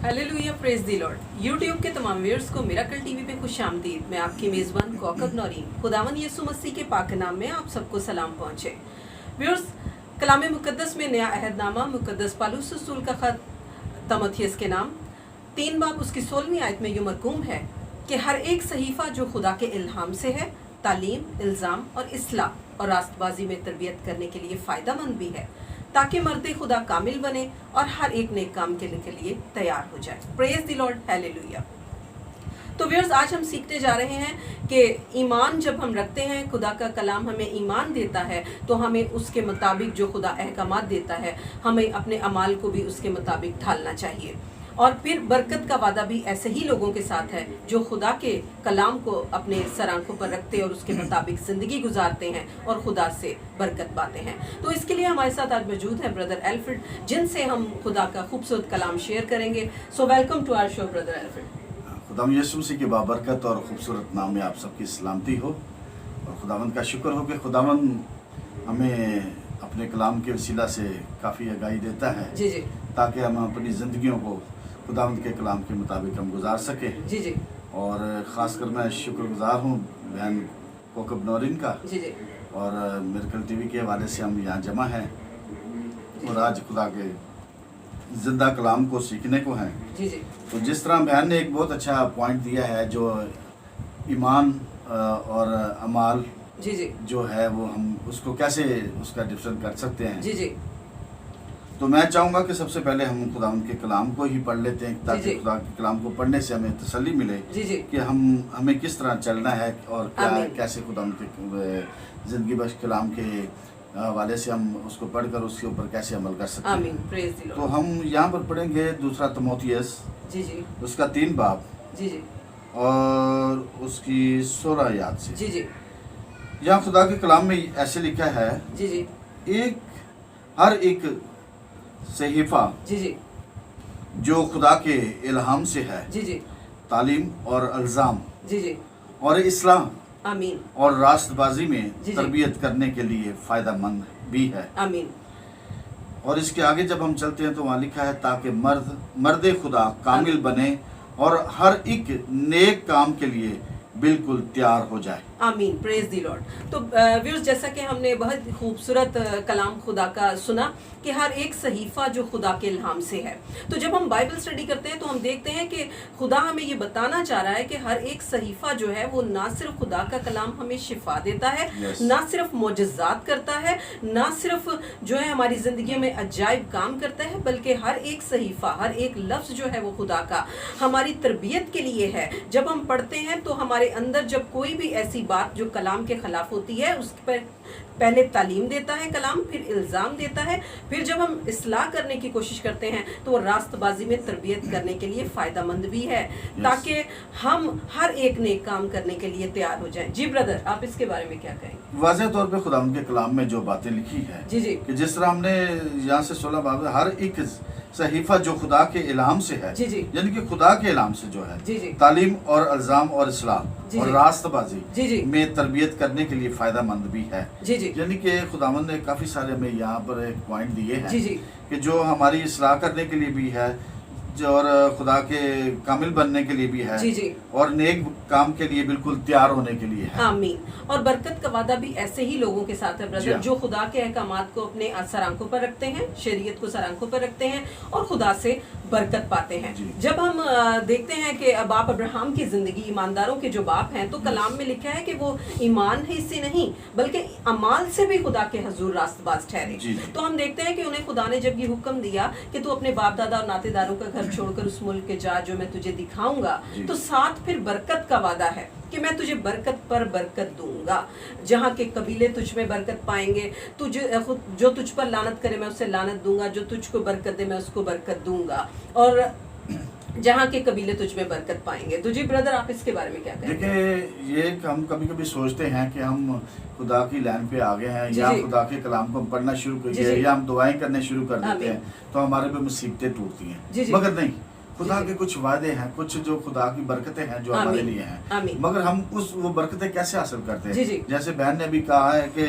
Hallelujah, praise दी Lord. YouTube के तमाम viewers को मिरेकल टीवी पे खुशामदीद। मैं आपकी मेज़बान कौकब नौरीन। खुदावन यीशु मसीह के पाक नाम में आप सबको सलाम पहुँचे। व्यूअर्स, कलाम मुकद्दस में नया अहदनामा मुकद्दस पालूस रसूल का ख़त तीमुथियुस के नाम 3 बाब उसकी 16वीं आयत में यूँ मरकूम है कि हर एक सहीफ़ा जो खुदा के इल्हाम से है, तालीम, इल्ज़ाम और इस्लाह और रास्तबाजी में तरबियत करने के लिए फ़ायदेमंद भी है, ताकि मर्द खुदा कामिल बने और हर एक नेक काम के लिए तैयार हो जाए। Praise the Lord, hallelujah. तो व्यूअर्स, आज हम सीखते जा रहे हैं कि ईमान जब हम रखते हैं, खुदा का कलाम हमें ईमान देता है, तो हमें उसके मुताबिक जो खुदा अहकामात देता है, हमें अपने अमाल को भी उसके मुताबिक ढालना चाहिए। और फिर बरकत का वादा भी ऐसे ही लोगों के साथ है जो खुदा के कलाम को अपने सर आंखों पर रखते और उसके मुताबिक ज़िंदगी गुजारते हैं और खुदा से बरकत पाते हैं। तो इसके लिए हमारे साथ आज मौजूद है ब्रदर एल्फ्रेड, जिनसे हम खुदा का खूबसूरत कलाम शेयर करेंगे। So welcome to our show brother Alfred. खुदावंद यीशु मसीह की बाबरकत और खूबसूरत नाम में आप सबकी सलामती हो, और खुदावंद का शुक्र हो कि खुदावंद हमें अपने कलाम के वसीला से काफ़ी आगाही देता है जी जी, ताकि हम अपनी ज़िंदगियों को खुदावंद के कलाम के मुताबिक हम गुजार सकें। जी जी, और ख़ासकर मैं शुक्रगुजार हूँ बहन कौकब नौरीन का जी जी, और मिरेकल टीवी के हवाले से हम यहाँ जमा हैं और आज खुदा के ज़िंदा कलाम को सीखने को हैं। जी जी, तो जिस तरह बहन ने एक बहुत अच्छा पॉइंट दिया है, जो ईमान और अमाल जी जी, जो है वो हम उसको कैसे उसका डिफरेंस कर सकते हैं। जी जी, तो मैं चाहूँगा कि सबसे पहले हम खुदा उनके कलाम को ही पढ़ लेते हैं, ताकि जी। खुदा के कलाम को पढ़ने से हमें तसल्ली मिले जी जी, कि हमें किस तरह चलना है और आमीन। कैसे खुदा उनके ज़िंदगी बख्श कलाम के हवाले से हम उसको पढ़कर उसके ऊपर कैसे अमल कर सकते आमीन। हैं। प्रेज द तो लॉर्ड। हम यहाँ पर पढ़ेंगे 2 तीमुथियुस जी जी, उसका 3 बाब जी जी, और उसकी 16 आयत से। जी जी, यहाँ खुदा के कलाम में ऐसे लिखा है, जी जी, हर एक सहीफ़ा जी जी, जो खुदा के इल्हाम से है, जी जी, तालीम और इल्ज़ाम जी जी, और इस्लाह आमीन, और रास्तबाजी में जी। तरबियत करने के लिए फ़ायदेमंद भी है। आमीन, और इसके आगे जब हम चलते हैं तो वहाँ लिखा है, ताकि मर्द खुदा कामिल बने और हर एक नेक काम के लिए बिल्कुल तैयार हो जाए। आमीन। प्रेज दी लॉर्ड। तो व्यूअर्स, जैसा कि हमने बहुत खूबसूरत कलाम खुदा का सुना कि हर एक सहीफ़ा जो खुदा के इल्हाम से है, तो जब हम बाइबल स्टडी करते हैं तो हम देखते हैं कि खुदा हमें ये बताना चाह रहा है कि हर एक सहीफ़ा जो है वो ना सिर्फ खुदा का कलाम हमें शिफा देता है, ना सिर्फ मोजज़ात करता है, ना सिर्फ जो है हमारी ज़िंदगी में अजाइब काम करता है, बल्कि हर एक सहीफ़ा, हर एक लफ्ज़ जो है वो खुदा का हमारी तरबियत के लिए है। जब हम पढ़ते हैं तो हमारे अंदर जब कोई भी ऐसी बात जो कलाम के खिलाफ होती है, उस पर पहले तालीम देता है कलाम, फिर इल्ज़ाम देता है, फिर जब हम इस्लाह करने की कोशिश करते हैं तो वो रास्तबाजी में तरबियत करने के लिए फ़ायदेमंद भी है, ताकि हम हर एक नेक काम करने के लिए तैयार हो जाएं। जी ब्रदर, आप इसके बारे में क्या कहेंगे? वाज़ेह तौर पे खुदा उनके कलाम में जो बातें लिखी है, जी जी, कि जिस तरह हमने यहाँ से 16 बाब, हर एक सहीफ़ा जो खुदा के इल्हाम से है, जी जी, यानी कि खुदा के इल्हाम से जो है, जी जी, तालीम और इल्ज़ाम और इस्लाह जी और जी, रास्तबाजी जी जी, में तरबियत करने के लिए फ़ायदेमंद भी है। जी जी, यानी कि खुदावंद ने काफ़ी सारे हमें यहाँ पर एक पॉइंट दिए हैं जी जी, कि जो हमारी इस्लाह करने के लिए भी है, जो और खुदा के कामिल बनने के लिए भी है, जी जी, और नेक काम के लिए बिल्कुल तैयार होने के लिए है। आमीन। और बरकत का वादा भी ऐसे ही लोगों के साथ है जी ब्रदर, हाँ। जो खुदा के अहकामात को अपने सर आंखों पर रखते हैं, शरीयत को सर आंखों पर रखते हैं और खुदा से बरकत पाते हैं। जी। जब हम देखते हैं कि बाप अब्राहम की जिंदगी, ईमानदारों के जो बाप हैं, तो कलाम में लिखा है कि वो ईमान ही से नहीं बल्कि अमाल से भी खुदा के हजूर रास्तबाज ठहरे। जी, जी। तो हम देखते हैं कि उन्हें खुदा ने जब ये हुक्म दिया कि तू अपने बाप दादा और नातेदारों का घर छोड़कर उस मुल्क के जा जो मैं तुझे दिखाऊंगा, जी। तो साथ फिर बरकत का वादा है कि मैं तुझे बरकत पर बरकत दूंगा। जहाँ के कबीले तुझ में बरकत पाएंगे, जो तुझ पर लानत करे मैं उसे लानत दूंगा, जो तुझको बरकत दे मैं उसको बरकत दूंगा, और जहाँ के कबीले तुझ में बरकत पाएंगे। तो जी ब्रदर, आप इसके बारे में क्या कहेंगे? देखिए, ये हम कभी कभी सोचते हैं कि हम खुदा की लाइन पे आ गए हैं, जी, या जी। खुदा के कलाम को हम पढ़ना शुरू कर जी, दिया, जी। या हम दुआएं करने शुरू कर देते आमीन। हैं, तो हमारे पे मुसीबतें टूटती जी, हैं। जी। मगर नहीं, खुदा जी, जी। के कुछ वादे हैं, कुछ जो खुदा की बरकतें हैं जो हमारे आमीन। लिए हैं, आमीन। मगर हम वो बरकतें कैसे हासिल करते हैं? जी, जी। जैसे बहन ने भी कहा है कि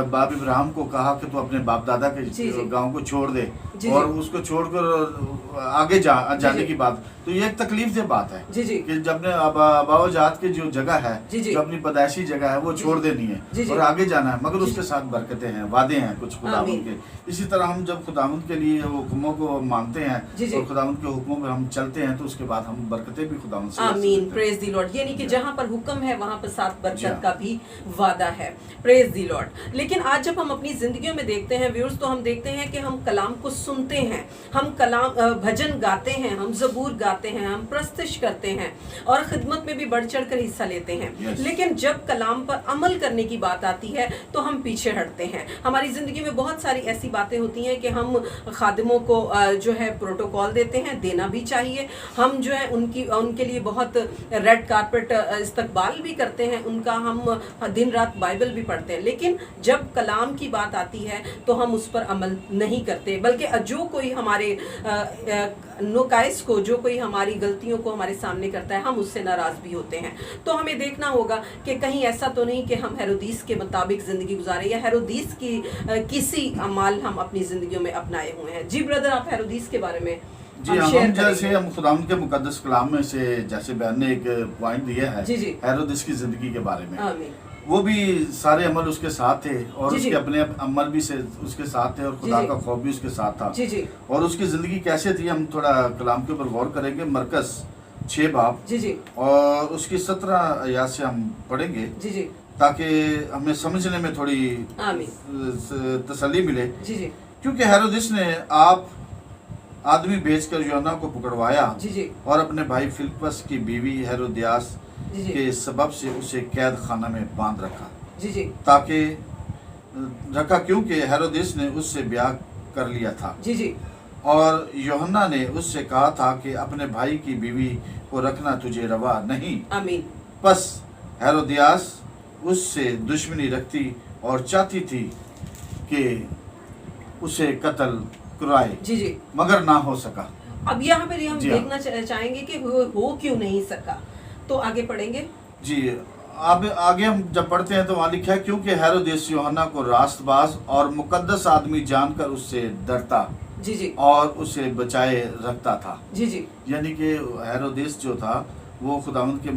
बाप इब्राहिम को कहा कि तू अपने बाप दादा जी, के जी। गांव को छोड़ दे जी, और जी। उसको छोड़कर आगे जाने जी। की बात, तो ये एक तकलीफ दे बात है जी, जी। कि जब ने अबावजात की जो जगह है, जी, जी। जो अपनी पैदाइशी जगह है, वो जी, छोड़ जी। देनी है जी, जी। और आगे जाना है, मगर जी, उसके जी। साथ बरकतें हैं, वादे हैं कुछ खुदावंद आमीन। के। इसी तरह हम जब खुदावंद के लिए हुक्मों को मानते हैं जी, जी। और खुदावंद के हुक्मों पर हम चलते हैं, तो उसके बाद हम बरकतें भी खुदावंद से हासिल आमीन, करते हैं। प्रेज दी लॉर्ड। यानी कि जी। जहाँ पर हुक्म है वहाँ पर साथ जी बरकत हाँ। का भी वादा है। प्रेज दी लॉर्ड। लेकिन आज जब हम अपनी जिंदगियों में देखते हैं व्यूअर्स, तो हम देखते हैं कि हम कलाम को सुनते हैं, हम कलाम भजन गाते हैं, हम ज़बूर गाते हैं, हम प्रस्तुत करते हैं और खिदमत में भी बढ़ चढ़ कर हिस्सा लेते हैं। Yes. लेकिन जब कलाम पर अमल करने की बात आती है तो हम पीछे हटते हैं। हमारी ज़िंदगी में बहुत सारी ऐसी बातें होती हैं कि हम खादिमों को जो है प्रोटोकॉल देते हैं, देना भी चाहिए। हम जो है उनके लिए बहुत रेड कारपेट इस्तकबाल भी करते हैं उनका, हम दिन रात बाइबल भी पढ़ते हैं। लेकिन जब कलाम की बात आती है तो हम उस पर अमल नहीं करते, बल्कि जो कोई हमारे नोकाइस को, जो कोई हमारी गलतियों को हमारे सामने करता है, हम उससे नाराज़ भी होते हैं। तो हमें देखना होगा कि कहीं ऐसा तो नहीं कि हम हेरोदीस के मुताबिक ज़िंदगी गुजारें या हेरोदीस की किसी अमाल हम अपनी ज़िंदगियों में अपनाए हुए हैं। जी ब्रदर, आप हेरोदीस के बारे में जी हाँ, हम जैसे हम खुदावंद के मुकद्दस कलाम में से जैसे बहन ने एक पॉइंट दिया है जी, जी। हेरोदिस की जिंदगी के बारे में, आमीन। वो भी सारे अमल उसके साथ थे और जी, जी। उसके अपने अमल भी से उसके साथ थे और खुदा जी, जी। का खौफ भी उसके साथ था। जी, जी। और उसकी जिंदगी कैसे थी, हम थोड़ा कलाम के ऊपर गौर करेंगे। मरकस 6 बाब जी, जी। और उसकी 17 आयत से हम पढ़ेंगे जी, जी। ताकि हमें समझने में थोड़ी आमीन। तसल्ली मिले। जी, जी। क्योंकि हेरोदिस ने आप आदमी भेजकर यूहन्ना को पकड़वाया जी, जी। और अपने भाई फिलिप्पस की बीवी हेरोदियास जी, जी। के सबब से उसे कैद खाना में बांध रखा, जी, जी। ताकि क्योंकि हेरोदिस ने उससे ब्याह कर लिया था जी, जी। और यूहन्ना ने उससे कहा था कि अपने भाई की बीवी को रखना तुझे रवा नहीं। आमीन। बस हेरोदियास उससे दुश्मनी रखती और चाहती थी कि उसे कत्ल कराए, जी, जी। मगर ना हो सका। अब यहाँ पर हम जी हाँ। देखना चाहेंगे कि हो क्यों नहीं सका, तो आगे पढ़ेंगे। जी, अब आगे हम जब पढ़ते हैं तो वहाँ लिखा है, क्योंकि हेरोदेस यूहन्ना को रास्तबाज और मुकद्दस आदमी जानकर उससे डरता जी, जी। और उसे बचाए रखता था। जी, जी। यानी कि हेरोदेस जो था वो खुदावंद के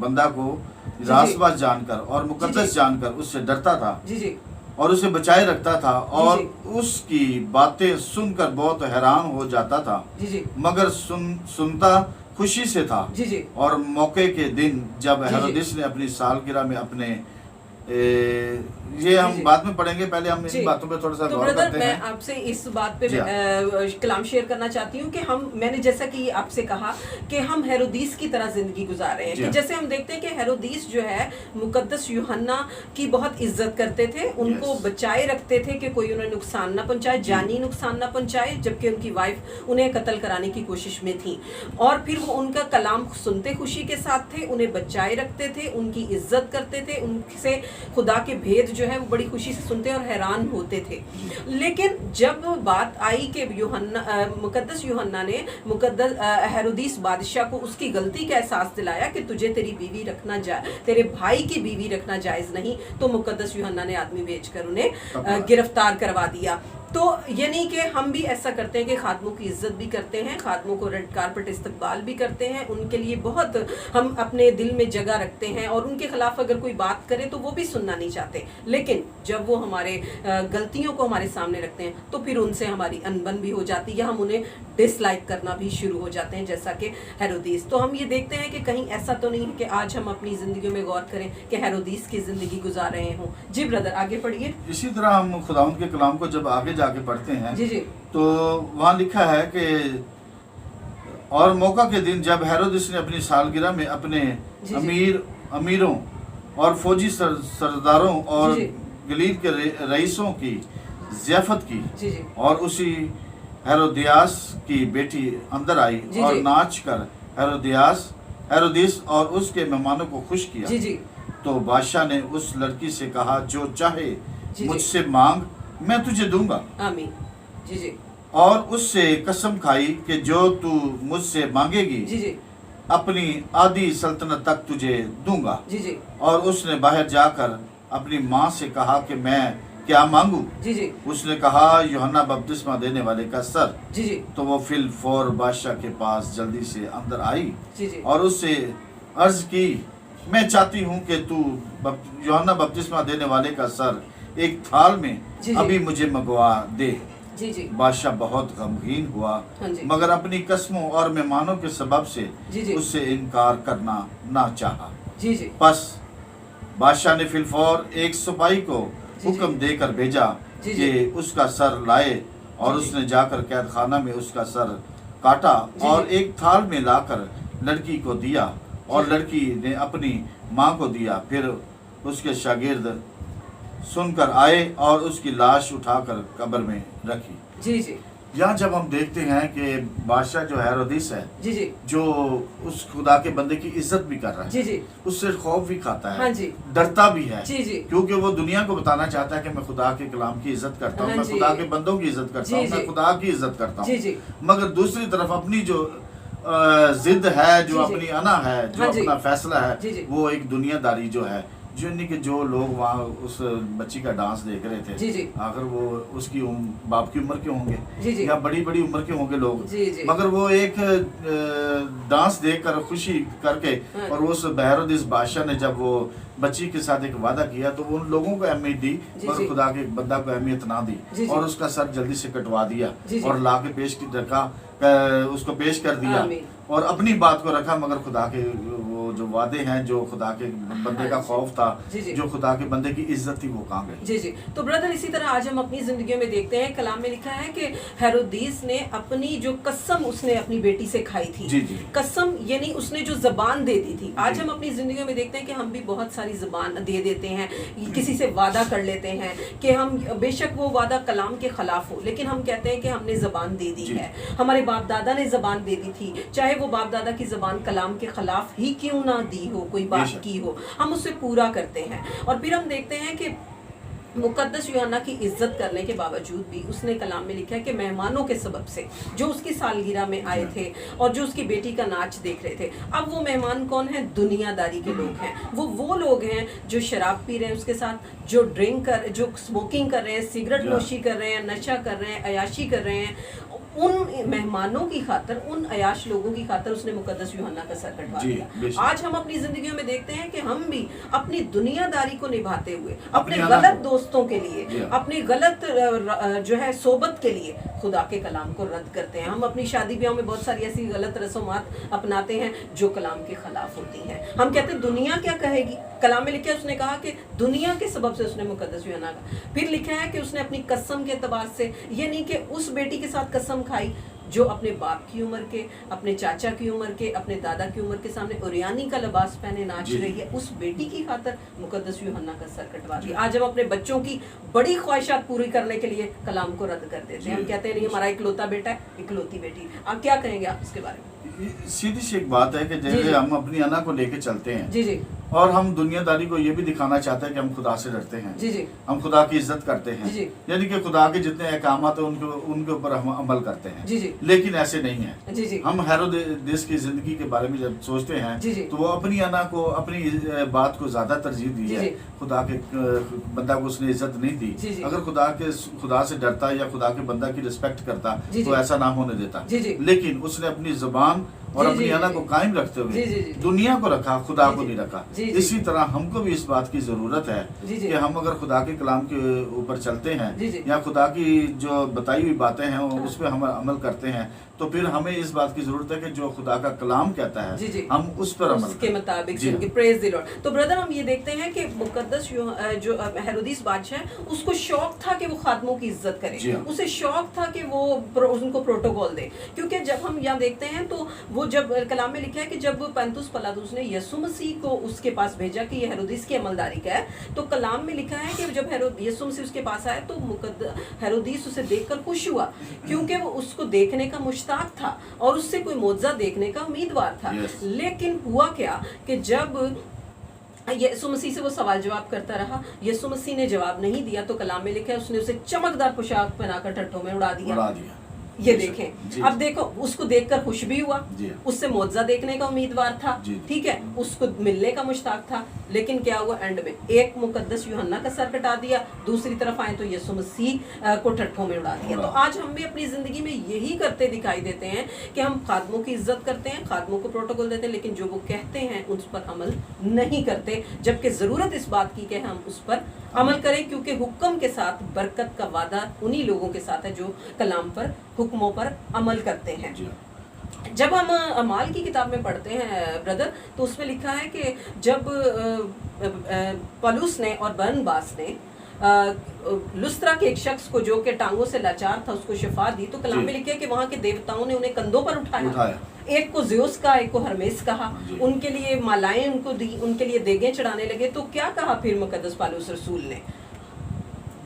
बंदा को जी। रास्तबाज जानकर और मुकद्दस जी। जानकर उससे डरता था जी, जी। और उसे बचाए रखता था और जी। उसकी बातें सुनकर बहुत हैरान हो जाता था, जी, जी। मगर सुनता खुशी से था। जी, जी। और मौके के दिन जब जी, हेरोदिस ने अपनी सालगिरह में अपने ये हम जी, जी। बाद में पढ़ेंगे, पहले हम जी। इन बातों पे थोड़ा सा तो गौर ब्रदर, करते मैं हैं। आपसे इस बात पे जी हाँ। कलाम शेयर करना चाहती हूँ कि मैंने जैसा कि आपसे कहा कि हम हेरोदीस की तरह जिंदगी गुजार रहे हैं। जी कि हाँ। जैसे हम देखते हैं कि हेरोदीस जो है मुकद्दस यूहन्ना की बहुत इज्जत करते थे, उनको Yes. बचाए रखते थे कि कोई उन्हें नुकसान ना पहुंचाए, जानी नुकसान ना पहुंचाए, जबकि उनकी वाइफ उन्हें कत्ल कराने की कोशिश में थी। और फिर वो उनका कलाम सुनते खुशी के साथ थे, उन्हें बचाए रखते थे, उनकी इज्जत करते थे, उनसे खुदा के भेद जो है वो बड़ी खुशी से सुनते और हैरान होते थे। लेकिन जब बात आई कि मुकद्दस यूहन्ना ने मुकद्दस हेरोदिस बादशाह को उसकी गलती का एहसास दिलाया कि तुझे तेरी बीवी रखना तेरे भाई की बीवी रखना जायज़ नहीं, तो मुकद्दस यूहन्ना ने आदमी भेजकर उन्हें गिरफ्तार करवा दिया। तो यानी कि हम भी ऐसा करते हैं कि खादमों की इज्जत भी करते हैं, खादमों को रेड कारपेट इस्तकबाल भी करते हैं, उनके लिए बहुत हम अपने दिल में जगह रखते हैं और उनके खिलाफ अगर कोई बात करे तो वो भी सुनना नहीं चाहते। लेकिन जब वो हमारे गलतियों को हमारे सामने रखते हैं तो फिर उनसे हमारी अनबन भी हो जाती है, हम उन्हें डिसलाइक करना भी शुरू हो जाते हैं, जैसा कि हेरोदिस। तो हम ये देखते हैं कि कहीं ऐसा तो नहीं है कि आज हम अपनी ज़िंदगी में गौर करें कि हेरोदिस की ज़िंदगी गुजार रहे हों। जी ब्रदर, आगे पढ़िए। इसी तरह हम खुदावंद के कलाम को जब आगे जाके पढ़ते हैं जी, जी। तो वहाँ लिखा है कि और मौका के दिन जब हेरोदिस ने अपनी सालगिरह में अपने जी, जी। अमीरों और फौजी सरदारों और जी, जी। गलील के रईसों की ज़ियाफत की जी, जी। और उसी हेरोदियास की बेटी अंदर आई जी, और जी। नाच कर हेरोदिस और उसके मेहमानों को खुश किया। जी, जी। तो बादशाह ने उस लड़की से कहा, जो चाहे जी। मुझसे मांग, मैं तुझे दूंगा। आमीन। जी, जी। और उससे कसम खाई कि जो तू मुझसे मांगेगी जी, जी। अपनी आधी सल्तनत तक तुझे दूंगा। जी, जी। और उसने बाहर जाकर अपनी माँ से कहा कि मैं क्या मांगू? जी जी उसने कहा यूहन्ना बपतिस्मा देने वाले का सर। जी जी तो वो फिल फौर बादशाह के पास जल्दी से अंदर आई जी जी और उससे अर्ज की, मैं चाहती हूँ कि तू यूहन्ना बपतिस्मा देने वाले का सर एक थाल में जी जी। अभी मुझे मंगवा दे। जी जी बादशाह बहुत गमगीन हुआ, हाँ जी। मगर अपनी कस्मों और मेहमानों के सबब से जी जी उससे इनकार करना ना चाहा। जी जी बस बादशाह ने फिलफौर एक सिपाही को जी। हुक्म देकर भेजा जी जी। कि उसका सर लाए, और जी जी। उसने जाकर कैद खाना में उसका सर काटा जी और जी। एक थाल में लाकर लड़की को दिया, और लड़की ने अपनी माँ को दिया। फिर उसके शागिर्द सुनकर आए और उसकी लाश उठाकर कब्र में रखी। जी जी यहाँ जब हम देखते हैं कि बादशाह जो हेरोदिस है, जी जी जो उस खुदा के बंदे की इज्जत भी कर रहा है, जी जी उससे खौफ भी खाता है, हाँ जी डरता भी है, जी जी क्योंकि वो दुनिया को बताना चाहता है कि मैं खुदा के कलाम की इज्जत करता हूँ, हाँ मैं जी। खुदा के बंदों की इज्जत करता जी हूँ, जी। मैं खुदा की इज्जत करता जी हूँ। जी मगर दूसरी तरफ अपनी जो जिद है, जो जी जी। अपनी अना है, जो हाँ जी। अपना फैसला जी जी। है, वो एक दुनियादारी जो है, जो यानी कि जो लोग वहाँ उस बच्ची का डांस देख रहे थे, जी जी अगर वो उसकी बाप की उम्र के होंगे जी जी या बड़ी बड़ी उम्र के होंगे लोग, जी जी मगर वो एक डांस देखकर खुशी करके, हाँ। और उस बहरोदिस बादशाह ने जब वो बच्ची के साथ एक वादा किया तो उन लोगों को अहमियत दी, जी मगर जी। खुदा के बंदा को अहमियत ना दी, जी जी। और उसका सर जल्दी से कटवा दिया जी जी। और ला के पेश की रखा, उसको पेश कर दिया आमीन। और अपनी बात को रखा। मगर खुदा के वो जो वादे हैं, जो खुदा के बंदे का हाँ, खौफ था, जी जी। जो खुदा के बंदे की इज्जत थी, वो कहाँ गई? जी जी। तो ब्रदर, इसी तरह आज हम अपनी जिंदगियों में देखते हैं, कलाम में लिखा है कि हेरोदिस ने अपनी जो कसम उसने अपनी बेटी से खाई थी, जी जी। कसम यानी उसने जो जबान दे दी थी। आज जी। हम अपनी जिंदगियों में देखते हैं कि हम भी बहुत सारी जबान दे देते हैं, किसी से वादा कर लेते हैं कि हम, बेशक वो वादा कलाम के खिलाफ हो, लेकिन हम कहते हैं कि हमने जबान दे दी जी। है। हमारे बाप दादा ने जबान दे दी थी, चाहे वो बाप दादा की जबान कलाम के खिलाफ ही क्यों ना दी हो, कोई बात बेशक। की हो, हम उससे पूरा करते हैं। और फिर हम देखते हैं कि मुकद्दस यूहन्ना की इज्जत करने के बावजूद भी उसने कलाम में लिखा है कि मेहमानों के सबब से जो उसकी सालगिरह में आए थे और जो उसकी बेटी का नाच देख रहे थे, अब वो मेहमान कौन है? दुनियादारी के लोग हैं। वो लोग हैं जो शराब पी रहे हैं उसके साथ, जो जो स्मोकिंग कर रहे हैं, सिगरेट नोशी कर रहे हैं, नशा कर रहे हैं, अयाशी कर रहे हैं। उन मेहमानों की खातर, उन अयाश लोगों की खातर उसने मुकद्दस यूहन्ना का सर कटवा जी, दिया। बेशक। आज हम अपनी जिंदगियों में देखते हैं कि हम भी अपनी दुनियादारी को निभाते हुए, अपने अना गलत को। दोस्तों के जी लिए, हाँ। अपनी गलत जो है सोबत के लिए खुदा के कलाम को रद्द करते हैं। हम अपनी शादी ब्याह में बहुत सारी ऐसी गलत रस्मात अपनाते हैं जो कलाम के खिलाफ होती हैं। हम कहते हैं दुनिया क्या कहेगी? कलाम में लिखा है, उसने कहा कि दुनिया के सबब से उसने मुकद्दस यूहन्ना का। फिर लिखा है कि उसने अपनी कसम के एतबार से, ये नहीं कि उस बेटी के साथ कसम खाई जो अपने बाप की उम्र के, अपने चाचा की उम्र के, अपने दादा की उम्र के सामने उरियानी का लिबास पहने नाच जी। रही है, उस बेटी की खातर मुकद्दस यूहन्ना का सर कटवा दिया। आज हम अपने बच्चों की बड़ी ख्वाहिशात पूरी करने के लिए कलाम को रद्द कर देते हैं। हम कहते हैं नहीं, हमारा इकलौता बेटा है, इकलौती बेटी। आप क्या कहेंगे आप इसके बारे में? सीधी सी एक बात है कि जी, जैसे जी। हम अपनी अना को लेके चलते हैं, जी जी और हम दुनियादारी को ये भी दिखाना चाहते हैं कि हम खुदा से डरते हैं, जी जी हम खुदा की इज्जत करते हैं, जी, जी। यानी कि खुदा के जितने अहकामात हैं उनके ऊपर हम अमल करते हैं। जी जी लेकिन ऐसे नहीं है। जी जी हम हेरोदेस की जिंदगी के बारे में जब सोचते हैं, जी, जी। तो वो अपनी अना को, अपनी बात को ज्यादा तरजीह दी जी, है। जी। खुदा के बंदा को उसने इज्जत नहीं दी। जी, जी। अगर खुदा से डरता या खुदा के बंदा की रिस्पेक्ट करता जी, तो जी। ऐसा ना होने देता। जी, जी। लेकिन उसने अपनी जुबान और जी, अपनी जी, अना जी, को जी। कायम रखते जी, हुए जी, जी। दुनिया को रखा, खुदा जी, को जी। नहीं रखा। जी, जी। इसी तरह हमको भी इस बात की जरूरत है जी, जी। कि हम अगर खुदा के कलाम के ऊपर चलते हैं, जी, जी। या खुदा की जो बताई हुई बातें हैं उस पर हम अमल करते हैं, तो फिर हमें इस बात की जरूरत है कि जो खुदा का कलाम कहता है, जी, जी। हम उस पर अमल उसके करें। मुताबिक जी जिनके हाँ। Praise the Lord. तो ब्रदर, हम ये देखते हैं कि मुकद्दस जो हेरोदिस बादशाह है, उसको शौक था कि वो खादमों की इज्जत करे। जी हाँ। उसे शौक था कि वो उनको प्रोटोकॉल दे, क्योंकि जब हम यहाँ देखते हैं तो वो जब कलाम में लिखा है कि जब पंतुस पिलातुस ने यीशु मसीह को उसके पास भेजा कि ये हेरोदिस की अमलदारी का है, तो कलाम में लिखा है कि जब यीशु मसीह उसके पास आया तो हेरोदिस उसे देखकर खुश हुआ, क्योंकि वो उसको देखने का मुश्ताक था और उससे कोई मोजा देखने का उम्मीदवार था। Yes. लेकिन हुआ क्या कि जब यीशु मसीह से वो सवाल जवाब करता रहा, यीशु मसीह ने जवाब नहीं दिया, तो कलाम में लिखा है उसने उसे चमकदार पोशाक पहनाकर टट्टों में उड़ा दिया। ये जी, देखें, जी, अब जी। देखो, उसको देखकर खुश भी हुआ, जी। उससे मोजा देखने का उम्मीदवार था, जी। ठीक है, उसको मिलने का मुश्ताक था, लेकिन क्या हुआ एंड में, एक मुकद्दस यूहन्ना का सर कटा दिया, दूसरी तरफ आए तो यीशु मसीह को टट्ठों में उड़ा दिया। तो आज हम भी अपनी जिंदगी में यही करते दिखाई देते हैं कि हम खादमों की इज्जत करते हैं, खादमों को प्रोटोकॉल देते हैं, लेकिन जो वो कहते हैं उस पर अमल नहीं करते, जबकि जरूरत इस बात की कि हम उस पर अमल करें, क्योंकि हुक्म के साथ बरकत का वादा उन्हीं लोगों के साथ है जो कलाम पर, हुक्मों पर अमल करते हैं। जब हम अमाल की किताब में पढ़ते हैं ब्रदर, तो उसमें लिखा है कि जब पौलुस ने और बरनबास ने लुस्त्रा के एक शख्स को जो कि टांगों से लाचार था उसको शिफा दी, तो कलाम में लिखा है कि वहाँ के देवताओं ने उन्हें कंधों पर उठाया। एक को ज़्यूस कहा, एक को हरमेस कहा, उनके लिए मालाएं उनको दी, उनके लिए देगें चढ़ाने लगे। तो क्या कहा फिर मुकद्दस पौलुस रसूल ने?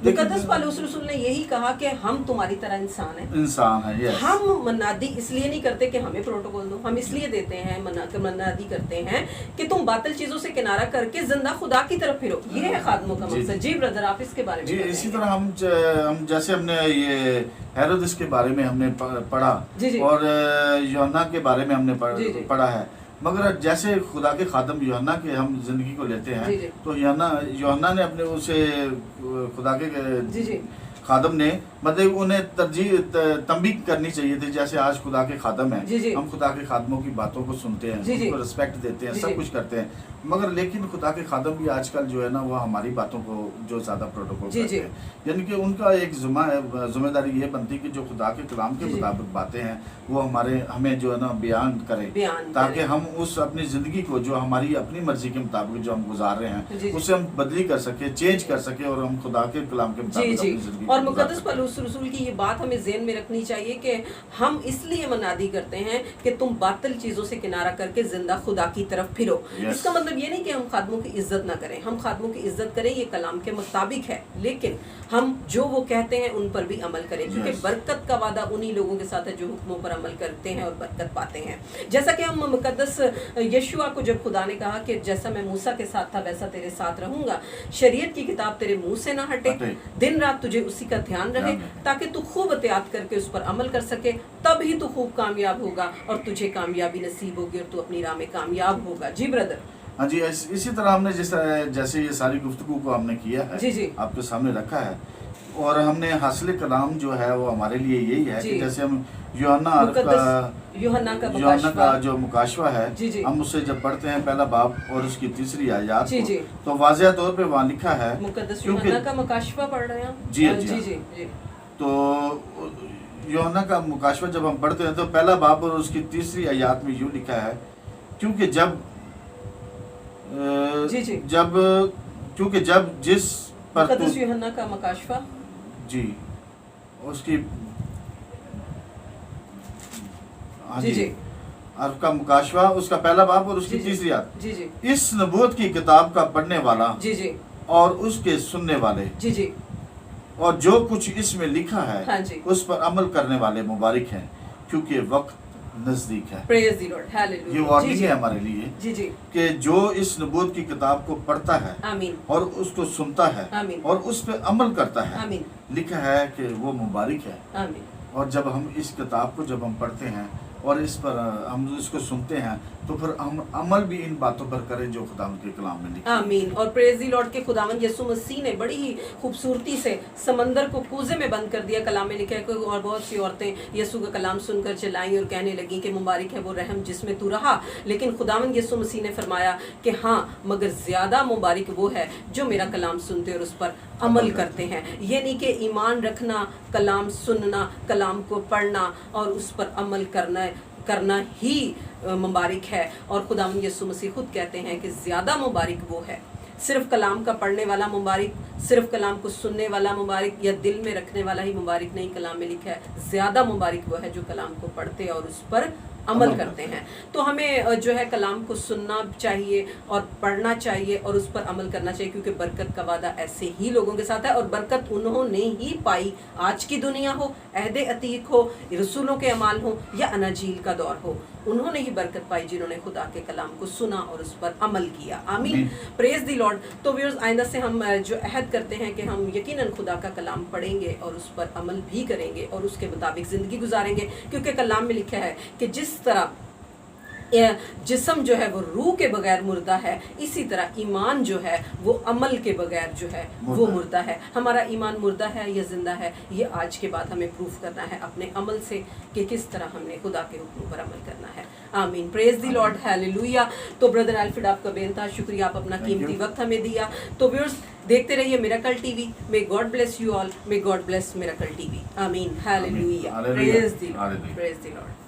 मुकद्दस पौलुस रसूल ने यही कहा कि हम तुम्हारी तरह इंसान है। यस। हम मनादी इसलिए नहीं करते कि हमें प्रोटोकॉल दो, हम इसलिए देते हैं, मनादी करते हैं कि तुम बातिल चीजों से किनारा करके जिंदा खुदा की तरफ फिरो। ये है खादमों का मकसद। जी ब्रदर, आप इसके बारे में? जी, इसी तरह हम जैसे हमने ये हेरोदिस के बारे में हमने पढ़ा और यूहन्ना के बारे में हमने पढ़ा है, मगर जैसे खुदा के खादम यूहन्ना के हम जिंदगी को लेते हैं, तो यूहन्ना ने अपने उसे खुदा के खादम ने मतलब उन्हें तंबीह करनी चाहिए थी, जैसे आज खुदा के खादम हैं, हम खुदा के खादमों की बातों को सुनते हैं, उनको रिस्पेक्ट देते हैं, सब कुछ करते हैं, मगर लेकिन खुदा के खादम भी आजकल जो है ना वो हमारी बातों को जो ज्यादा प्रोटोकॉल करते हैं, यानी कि उनका एक जिम्मेदारी ये बनती है कि जो खुदा के कलाम के मुताबिक बातें हैं वो हमें जो है ना बयान करें, ताकि हम उस अपनी जिंदगी को जो हमारी अपनी मर्जी के मुताबिक जो हम गुजार रहे हैं उसे हम बदली कर सके, चेंज कर सके और हम खुदा के कलाम के मुताबिक अपनी जिंदगी। और मुकद्दस पौलुस रसूल की ये बात हमें ज़हन में रखनी चाहिए कि हम इसलिए मनादी करते हैं कि तुम बातिल चीजों से किनारा करके जिंदा खुदा की तरफ फिरो। इसका मतलब ये नहीं कि हम खादमों की इज्जत ना करें, हम खादमों की इज्जत करें, ये कलाम के मुताबिक है, लेकिन हम जो वो कहते हैं उन पर भी अमल करें, क्योंकि बरकत का वादा उन्हीं लोगों के साथ है जो हुक्मों पर अमल करते हैं और बरकत पाते हैं। जैसा कि हम मुकद्दस यशुआ को जब खुदा ने कहा कि जैसा मैं मूसा के साथ था वैसा तेरे साथ रहूंगा, शरीयत की किताब तेरे मुंह से ना हटे, दिन रात तुझे उसी का ध्यान रहे, ताकि तू खूब एहतियात करके उस पर अमल कर सके, तब ही तू खूब कामयाब होगा और तुझे कामयाबी नसीब होगी और तू अपनी राह में कामयाब होगा। जी ब्रदर। हाँ जी, इसी तरह हमने जैसे ये सारी गुफ्तगू को हमने किया है, आपके सामने रखा है, और हमने हासिल कलाम जो है वो हमारे लिए यही है कि जैसे हम यूहन्ना का जो मुकाशवा है, हम उससे जब पढ़ते हैं पहला बाब और उसकी तीसरी आयत को, तो वाज़ेह तौर पे वहाँ लिखा है, मुकद्दस यूहन्ना का मुकाशवा पढ़ रहे हैं। जी। तो यूहन्ना का मुकाशवा जब हम पढ़ते हैं तो पहला बाब और उसकी तीसरी आयत में यूँ लिखा है, क्योंकि जब जिस पर यूहन्ना का मुकाशवा जी उसकी आपका मुकाशवा उसका पहला बाब और उसकी तीसरी आयत, इस नबूवत की किताब का पढ़ने वाला और उसके सुनने वाले और जो कुछ इसमें लिखा है उस पर अमल करने वाले मुबारक हैं, क्योंकि वक्त नजदीक है। Praise the Lord, hallelujah. ये वार्निंग है हमारे लिए कि जो इस नबूवत की किताब को पढ़ता है और उसको सुनता है और उस पर अमल करता है, लिखा है कि वो मुबारक है। और जब हम इस किताब को जब हम पढ़ते हैं और इस पर हम इसको सुनते हैं तो फिर हम अमल भी इन बातों पर करें जो खुदावंद के कलाम में लिखा है। आमीन। और प्रेज द लॉर्ड के खुदावंद यीशु मसीह ने बड़ी ही खूबसूरती से समंदर को कूजे में बंद कर दिया। कलाम में लिखा है कि और बहुत सी औरतें यीशु का कलाम सुनकर चिल्लाई और कहने लगी कि मुबारक है वो रहम जिसमें तू रहा। लेकिन खुदावंद यीशु मसीह ने फरमाया कि हाँ, मगर ज्यादा मुबारक वो है जो मेरा कलाम सुनते और उस पर अमल करते हैं। ये नहीं कि ईमान रखना, कलाम सुनना, कलाम को पढ़ना और उस पर अमल करना ही मुबारक है। और खुदावंद यीशु मसीह खुद कहते हैं कि ज़्यादा मुबारक वो है, सिर्फ कलाम का पढ़ने वाला मुबारक, सिर्फ कलाम को सुनने वाला मुबारक या दिल में रखने वाला ही मुबारक नहीं। कलाम में लिखा है ज़्यादा मुबारक वो है जो कलाम को पढ़ते और उस पर अमल करते हैं। तो हमें जो है कलाम को सुनना चाहिए और पढ़ना चाहिए और उस पर अमल करना चाहिए, क्योंकि बरकत का वादा ऐसे ही लोगों के साथ है। और बरकत उन्होंने ही पाई, आज की दुनिया हो, अहदे अतीक हो, रसूलों के अमाल हो या अनाजील का दौर हो, उन्होंने ही बरकत पाई जिन्होंने खुदा के कलाम को सुना और उस पर अमल किया। आमीन, प्रेज द लॉर्ड। तो व्यूअर्स, आइंदा से हम जो अहद करते हैं कि हम यकीनन खुदा का कलाम पढ़ेंगे और उस पर अमल भी करेंगे और उसके मुताबिक ज़िंदगी गुजारेंगे, क्योंकि कलाम में लिखा है कि जिस तरह जिस्म जो है वो रूह के बगैर मुर्दा है, इसी तरह ईमान जो है वो अमल के बगैर जो है वो मुर्दा है। हमारा ईमान मुर्दा है या जिंदा है, ये आज के बाद हमें प्रूफ करना है अपने अमल से कि किस तरह हमने खुदा के हुक्म पर अमल करना है। आमीन, प्रेज द लॉर्ड, हालेलुया। तो ब्रदर एल्फ्रेड आपका बेनता शुक्रिया, आप अपना कीमती वक्त हमें दिया। तो व्यूअर्स देखते रहिए Miracle TV. May God bless you all, may God bless Miracle TV. आमीन, hallelujah, praise the Lord, praise the Lord.